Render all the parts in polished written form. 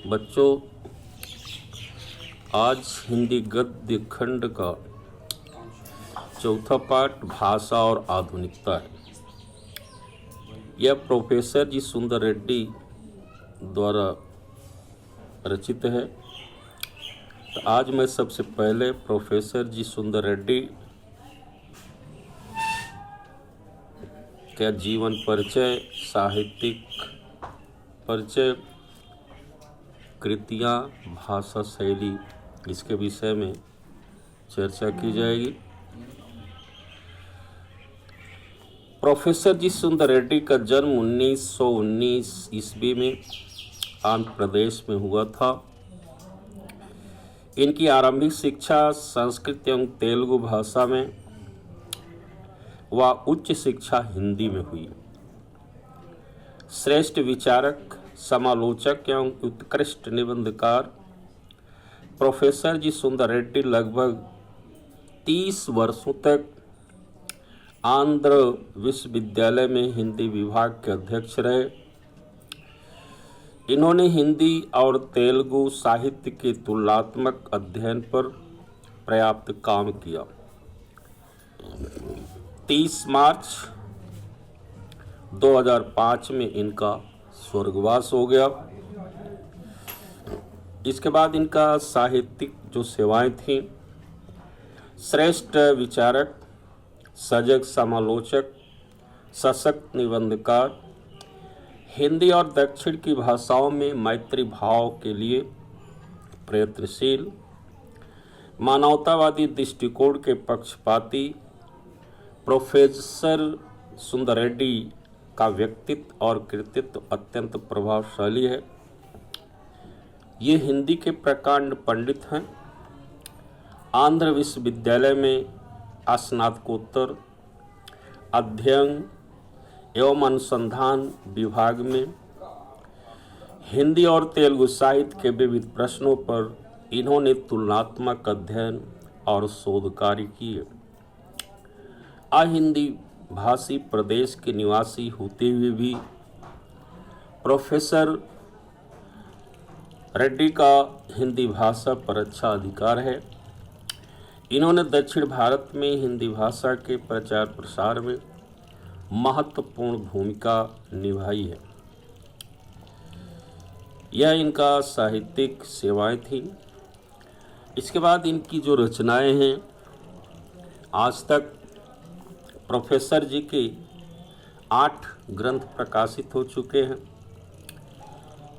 बच्चों, आज हिंदी गद्य खंड का चौथा पाठ भाषा और आधुनिकता है। यह प्रोफेसर जी सुंदर रेड्डी द्वारा रचित है। तो आज मैं सबसे पहले प्रोफेसर जी सुंदर रेड्डी का जीवन परिचय, साहित्यिक परिचय, कृतियाँ, भाषा शैली, इसके विषय में चर्चा की जाएगी। प्रोफेसर जी सुंदर रेड्डी का जन्म 1919 ईस्वी में आंध्र प्रदेश में हुआ था। इनकी आरंभिक शिक्षा संस्कृत एवं तेलुगु भाषा में व उच्च शिक्षा हिंदी में हुई। श्रेष्ठ विचारक, समालोचक एवं उत्कृष्ट निबंधकार प्रोफेसर जी सुंदर रेड्डी लगभग 30 वर्षों तक आंध्र विश्वविद्यालय में हिंदी विभाग के अध्यक्ष रहे। इन्होंने हिंदी और तेलुगु साहित्य के तुलनात्मक अध्ययन पर पर्याप्त काम किया। 30 मार्च 2005 में इनका स्वर्गवास हो गया। इसके बाद इनका साहित्यिक जो सेवाएं थीं, श्रेष्ठ विचारक, सजग समालोचक, सशक्त निबंधकार, हिंदी और दक्षिण की भाषाओं में मैत्री भाव के लिए प्रयत्नशील, मानवतावादी दृष्टिकोण के पक्षपाती प्रोफेसर सुंदर रेड्डी का व्यक्तित्व और कृतित्व अत्यंत प्रभावशाली है। ये हिंदी के प्रकांड पंडित हैं। आंध्र विश्वविद्यालय में स्नातकोत्तर अध्ययन एवं अनुसंधान विभाग में हिंदी और तेलुगु साहित्य के विविध प्रश्नों पर इन्होंने तुलनात्मक अध्ययन और शोध कार्य किए। अहिंदी भाषी प्रदेश के निवासी होते हुए भी प्रोफेसर रेड्डी का हिंदी भाषा पर अच्छा अधिकार है। इन्होंने दक्षिण भारत में हिंदी भाषा के प्रचार प्रसार में महत्वपूर्ण भूमिका निभाई है। यह इनका साहित्यिक सेवाएं थीं। इसके बाद इनकी जो रचनाएं हैं, आज तक प्रोफेसर जी के 8 ग्रंथ प्रकाशित हो चुके हैं।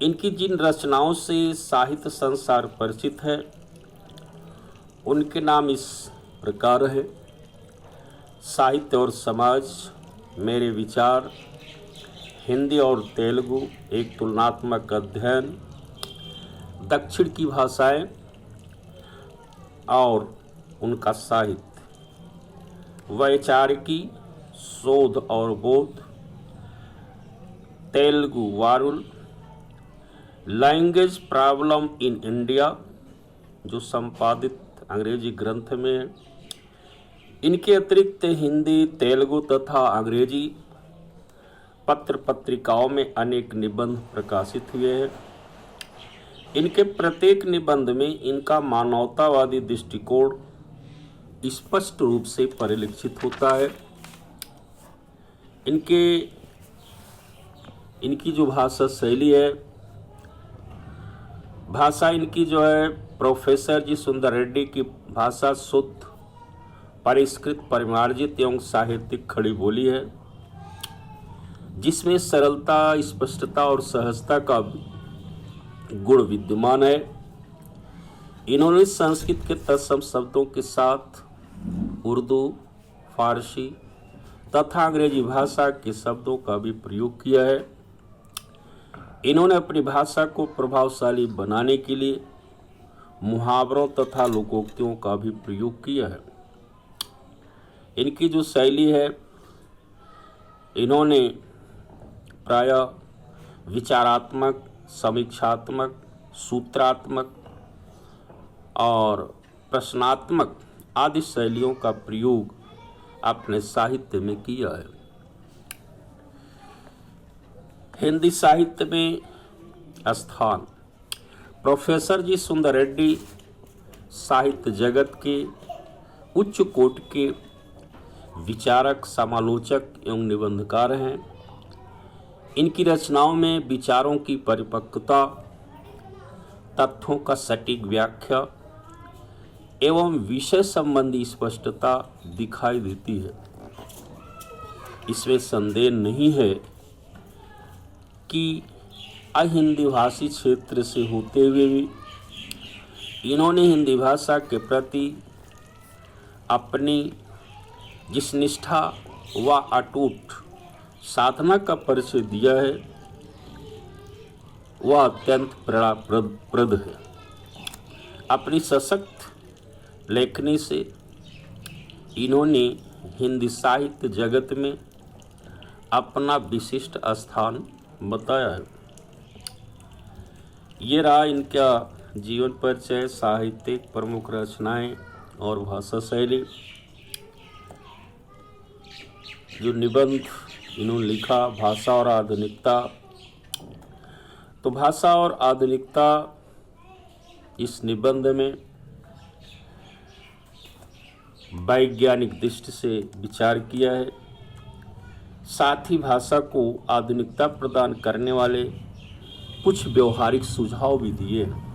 इनकी जिन रचनाओं से साहित्य संसार परिचित है, उनके नाम इस प्रकार है: साहित्य और समाज, मेरे विचार, हिंदी और तेलुगु एक तुलनात्मक अध्ययन, दक्षिण की भाषाएं और उनका साहित्य, वैचारिकी, शोध और बोध, तेलुगु वारुल, लैंग्वेज प्रॉब्लम इन इंडिया, जो संपादित अंग्रेजी ग्रंथ में है। इनके अतिरिक्त हिंदी, तेलुगु तथा अंग्रेजी पत्र पत्रिकाओं में अनेक निबंध प्रकाशित हुए हैं। इनके प्रत्येक निबंध में इनका मानवतावादी दृष्टिकोण स्पष्ट रूप से परिलक्षित होता है। इनकी जो भाषा शैली है, भाषा इनकी जो है, प्रोफेसर जी सुंदर रेड्डी की भाषा शुद्ध, परिष्कृत, परिमार्जित एवं साहित्यिक खड़ी बोली है, जिसमें सरलता, स्पष्टता और सहजता का गुण विद्यमान है। इन्होंने संस्कृत के तत्सम शब्दों के साथ उर्दू, फारसी तथा अंग्रेजी भाषा के शब्दों का भी प्रयोग किया है। इन्होंने अपनी भाषा को प्रभावशाली बनाने के लिए मुहावरों तथा लोकोक्तियों का भी प्रयोग किया है। इनकी जो शैली है, इन्होंने प्रायः विचारात्मक, समीक्षात्मक, सूत्रात्मक और प्रश्नात्मक आदि शैलियों का प्रयोग अपने साहित्य में किया है। हिंदी साहित्य में स्थान। प्रोफेसर जी सुंदर रेड्डी साहित्य जगत के उच्च कोटि के विचारक, समालोचक एवं निबंधकार हैं। इनकी रचनाओं में विचारों की परिपक्वता, तथ्यों का सटीक व्याख्या एवं विषय संबंधी स्पष्टता दिखाई देती है। इसमें संदेह नहीं है कि अहिंदी भाषी क्षेत्र से होते हुए भी इन्होंने हिंदी भाषा के प्रति अपनी जिस निष्ठा व अटूट साधना का परिचय दिया है वह अत्यंत प्रेरणाप्रद है। अपनी सशक्त लेखनी से इन्होंने हिंदी साहित्य जगत में अपना विशिष्ट स्थान बताया है। ये रहा इनका जीवन परिचय, साहित्यिक प्रमुख रचनाएं और भाषा शैली। जो निबंध इन्होंने लिखा, भाषा और आधुनिकता। तो भाषा और आधुनिकता इस निबंध में वैज्ञानिक दृष्टि से विचार किया है, साथ ही भाषा को आधुनिकता प्रदान करने वाले कुछ व्यवहारिक सुझाव भी दिए हैं।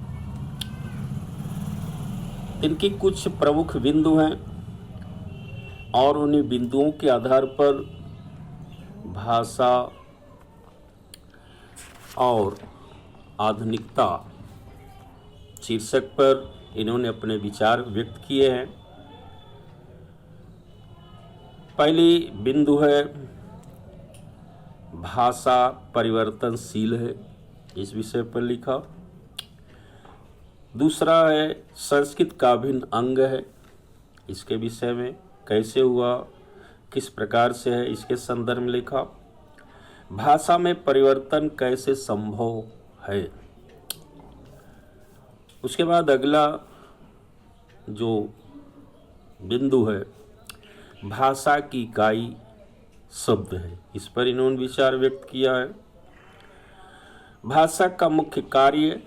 इनके कुछ प्रमुख बिंदु हैं और उन्हीं बिंदुओं के आधार पर भाषा और आधुनिकता शीर्षक पर इन्होंने अपने विचार व्यक्त किए हैं। पहली बिंदु है भाषा परिवर्तनशील है, इस विषय पर लिखा। दूसरा है संस्कृत का अभिन्न अंग है, इसके विषय में कैसे हुआ, किस प्रकार से है, इसके संदर्भ में लिखा। भाषा में परिवर्तन कैसे संभव है। उसके बाद अगला जो बिंदु है भाषा की इकाई शब्द है, इस पर इन्होंने विचार व्यक्त किया है। भाषा का मुख्य कार्य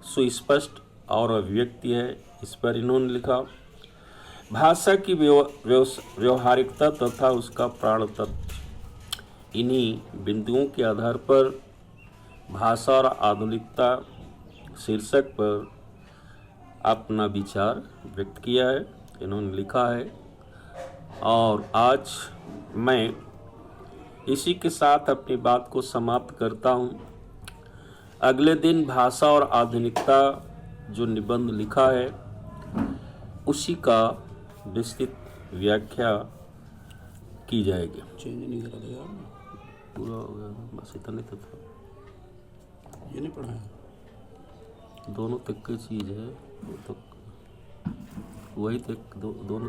सुस्पष्ट और अभिव्यक्ति है, इस पर इन्होंने लिखा। भाषा की व्यवहारिकता तथा उसका प्राण तत्व। इन्हीं बिंदुओं के आधार पर भाषा और आधुनिकता शीर्षक पर अपना विचार व्यक्त किया है, इन्होंने लिखा है। और आज मैं इसी के साथ अपनी बात को समाप्त करता हूँ। अगले दिन भाषा और आधुनिकता जो निबंध लिखा है उसी का विस्तृत व्याख्या की जाएगी। चेंज नहीं करा दिया पूरा हो गया, बस इतना तो था। ये नहीं पढ़ा है। दोनों तक की चीज़ है, तो वही तक दोनों